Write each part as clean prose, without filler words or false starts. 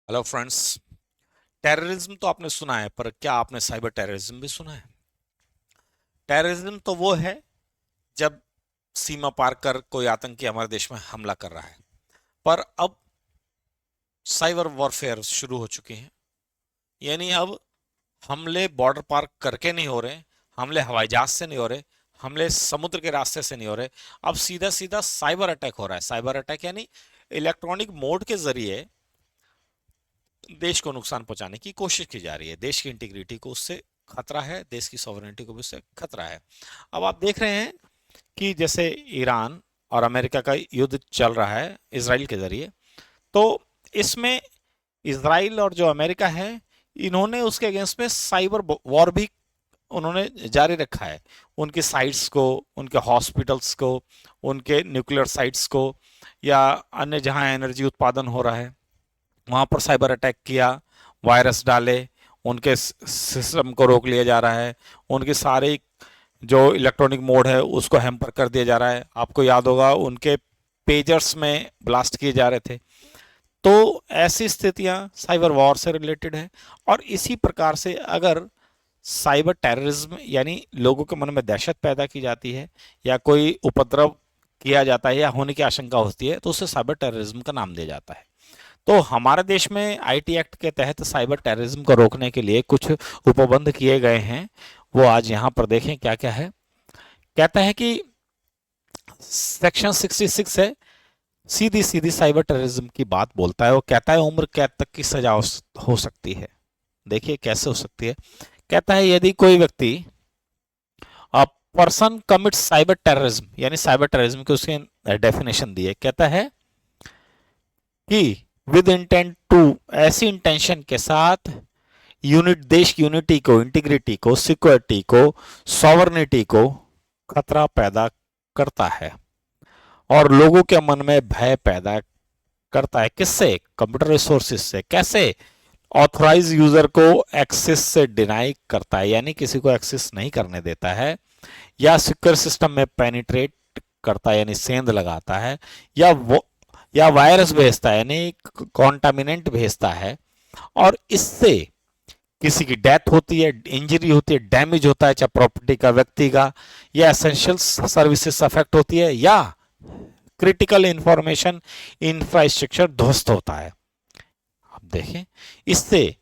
Hello friends. Terrorism तो आपने सुना है, पर क्या आपने साइबर टेररिज्म भी सुना है? टेररिज्म तो वो है जब सीमा पार कर कोई आतंकी हमारे देश में हमला कर रहा है। पर अब साइबर वॉरफेयर शुरू हो चुके हैं। यानी अब हमले बॉर्डर पार करके नहीं हो रहे, हमले हवाई जहाज से नहीं हो रहे, हमले समुद्र के रास्ते से नहीं हो रहे। अब सीधा सीधा साइबर अटैक हो रहा है। साइबर अटैक यानी इलेक्ट्रॉनिक मोड के जरिए देश को नुकसान पहुंचाने की कोशिश की जा रही है। देश की इंटीग्रिटी को उससे खतरा है, देश की सॉवरेनिटी को भी उससे खतरा है। अब आप देख रहे हैं कि जैसे ईरान और अमेरिका का युद्ध चल रहा है इसराइल के जरिए, तो इसमें इसराइल और जो अमेरिका है, इन्होंने उसके अगेंस्ट में साइबर वॉर भी उन्होंने जारी रखा है। उनके साइट्स को, उनके हॉस्पिटल्स को, उनके न्यूक्लियर साइट्स को, या अन्य जहां एनर्जी उत्पादन हो रहा है वहां पर साइबर अटैक किया, वायरस डाले, उनके सिस्टम को रोक लिया जा रहा है। उनके सारे जो इलेक्ट्रॉनिक मोड है उसको हैम्पर कर दिया जा रहा है। आपको याद होगा उनके पेजर्स में ब्लास्ट किए जा रहे थे। तो ऐसी स्थितियां साइबर वॉर से रिलेटेड है। और इसी प्रकार से अगर साइबर टेररिज्म यानी लोगों के मन में दहशत पैदा की जाती है, या कोई उपद्रव किया जाता है या होने की आशंका होती है, तो उसे साइबर टेररिज्म का नाम दिया जाता है। तो हमारे देश में आईटी एक्ट के तहत साइबर टेररिज्म को रोकने के लिए कुछ उपबंध किए गए हैं। वो आज यहाँ पर देखें क्या क्या है। कहता है कि सेक्शन 66 है, सीधी सीधी साइबर टेररिज्म की बात बोलता है। वो कहता है उम्र कैद तक की सजा हो सकती है। देखिए कैसे हो सकती है। कहता है यदि कोई व्यक्ति पर्सन कमिट साइबर टेररिज्म, यानी साइबर टेररिज्म की उसकी डेफिनेशन दी है। कहता है कि विद इंटेंट टू, ऐसी इंटेंशन के साथ, देश की यूनिटी को, इंटीग्रिटी को, सिक्योरिटी को, सॉवर्निटी को खतरा पैदा करता है और लोगों के मन में भय पैदा करता है। किससे? कंप्यूटर रिसोर्सेज से। कैसे? ऑथराइज यूजर को एक्सेस से डिनाई करता है, यानी किसी को एक्सेस नहीं करने देता है, या सिक्योर सिस्टम में पेनिट्रेट करता है यानी सेंध लगाता है, या वो या वायरस भेजता है यानी कॉन्टामिनेंट भेजता है, और इससे किसी की डेथ होती है, इंजरी होती है, डैमेज होता है, चाहे प्रॉपर्टी का, व्यक्ति का, या एसेंशियल सर्विसेज अफेक्ट होती है, या क्रिटिकल इंफॉर्मेशन इंफ्रास्ट्रक्चर ध्वस्त होता है। आप देखें इससे,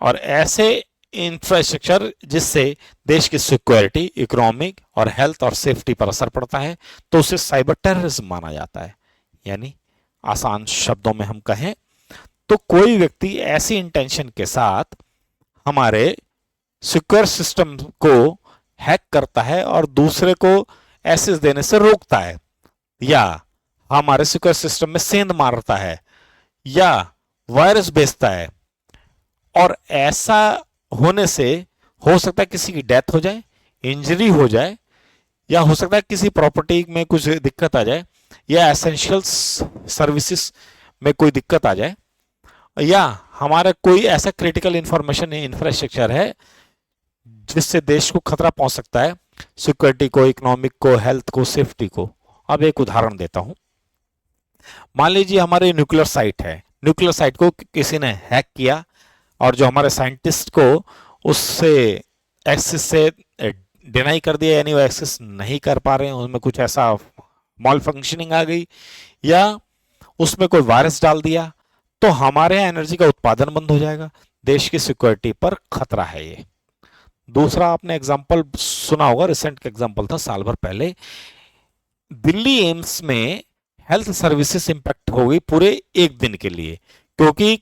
और ऐसे इंफ्रास्ट्रक्चर जिससे देश की सिक्योरिटी, इकोनॉमिक और हेल्थ और सेफ्टी पर असर पड़ता है, तो उसे साइबर टेररिज्म माना जाता है। यानी आसान शब्दों में हम कहें तो कोई व्यक्ति ऐसी इंटेंशन के साथ हमारे सिक्योर सिस्टम को हैक करता है और दूसरे को एक्सेस देने से रोकता है, या हमारे सिक्योर सिस्टम में सेंध मारता है, या वायरस भेजता है। और ऐसा होने से हो सकता है किसी की डेथ हो जाए, इंजरी हो जाए, या हो सकता है किसी प्रॉपर्टी में कुछ दिक्कत आ जाए, या एसेंशियल सर्विसेज में कोई दिक्कत आ जाए, या हमारा कोई ऐसा क्रिटिकल इंफॉर्मेशन इंफ्रास्ट्रक्चर है जिससे देश को खतरा पहुंच सकता है, सिक्योरिटी को, इकोनॉमिक को, हेल्थ को, सेफ्टी को। अब एक उदाहरण देता हूं। मान लीजिए हमारे न्यूक्लियर साइट है, न्यूक्लियर साइट को किसी ने हैक किया, और जो हमारे साइंटिस्ट को उससे एक्सेस से डिनाई कर दिया, यानी वो एक्सेस नहीं कर पा रहे हैं, उसमें कुछ ऐसा मॉल फंक्शनिंग आ गई, या उसमें कोई वायरस डाल दिया, तो हमारे यहाँ एनर्जी का उत्पादन बंद हो जाएगा। देश की सिक्योरिटी पर खतरा है ये। दूसरा आपने एग्जांपल सुना होगा, रिसेंट का एग्जांपल था साल भर पहले, दिल्ली एम्स में हेल्थ सर्विसेज इंपैक्ट हो गई पूरे एक दिन के लिए, क्योंकि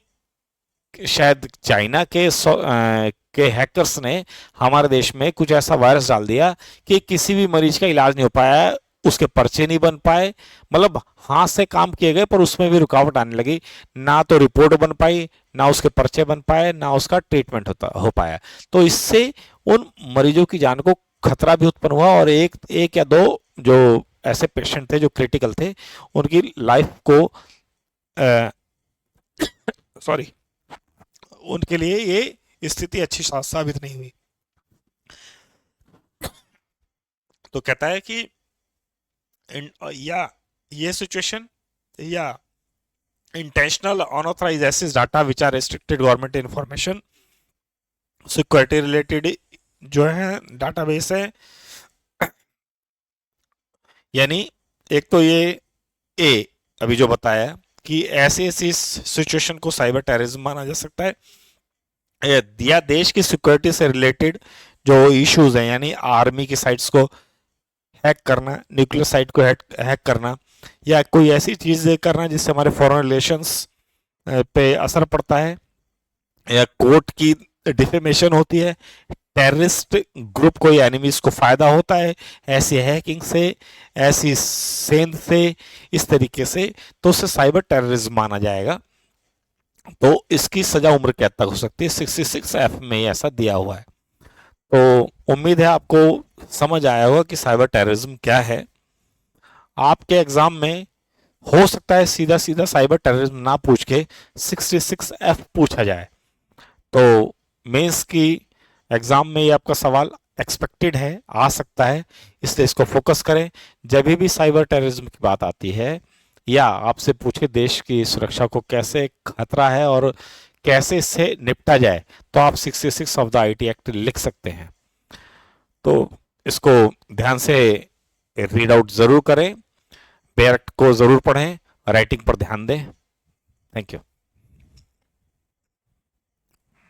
शायद चाइना के हैकर्स ने हमारे देश में कुछ ऐसा वायरस डाल दिया कि किसी भी मरीज का इलाज नहीं हो पाया, उसके पर्चे नहीं बन पाए। मतलब हाथ से काम किए गए पर उसमें भी रुकावट आने लगी, ना तो रिपोर्ट बन पाई, ना उसके पर्चे बन पाए, ना उसका ट्रीटमेंट हो पाया। तो इससे उन मरीजों की जान को खतरा भी उत्पन्न हुआ, और एक एक या दो जो ऐसे पेशेंट थे जो क्रिटिकल थे, उनकी लाइफ को, सॉरी, उनके लिए ये स्थिति अच्छी साबित नहीं हुई। तो कहता है कि या ये सिचुएशन, या intentional unauthorised access data which are restricted government information, security related जो है डाटाबेस है। यानी एक तो ये ए अभी जो बताया कि ऐसे ऐसी सिचुएशन को साइबर टेररिज्म माना जा सकता है, या देश की सिक्योरिटी से रिलेटेड जो इश्यूज हैं, यानी आर्मी की साइट्स को हैक करना, न्यूक्लियर साइट को हैक करना, या कोई ऐसी चीज करना जिससे हमारे फॉरेन रिलेशंस पे असर पड़ता है, या कोर्ट की डिफेमेशन होती है, टेररिस्ट ग्रुप को या एनिमीज को फायदा होता है ऐसी हैकिंग से, ऐसी सेंध से, इस तरीके से, तो उसे साइबर टेररिज्म माना जाएगा। तो इसकी सजा उम्र कैद तक हो सकती है, 66F में ऐसा दिया हुआ है। तो उम्मीद है आपको समझ आया होगा कि साइबर टेररिज्म क्या है। आपके एग्जाम में हो सकता है सीधा सीधा साइबर टेररिज्म ना पूछ के 66F पूछा जाए। तो मेंस की एग्जाम में ये आपका सवाल एक्सपेक्टेड है, आ सकता है, इसलिए इसको फोकस करें। जब भी साइबर टेररिज्म की बात आती है या आपसे पूछे देश की सुरक्षा को कैसे खतरा है और कैसे इससे निपटा जाए, तो आप 66 ऑफ द आईटी एक्ट लिख सकते हैं। तो इसको ध्यान से रीड आउट जरूर करें, बेयर एक्ट को जरूर पढ़ें, राइटिंग पर ध्यान दें। Thank you.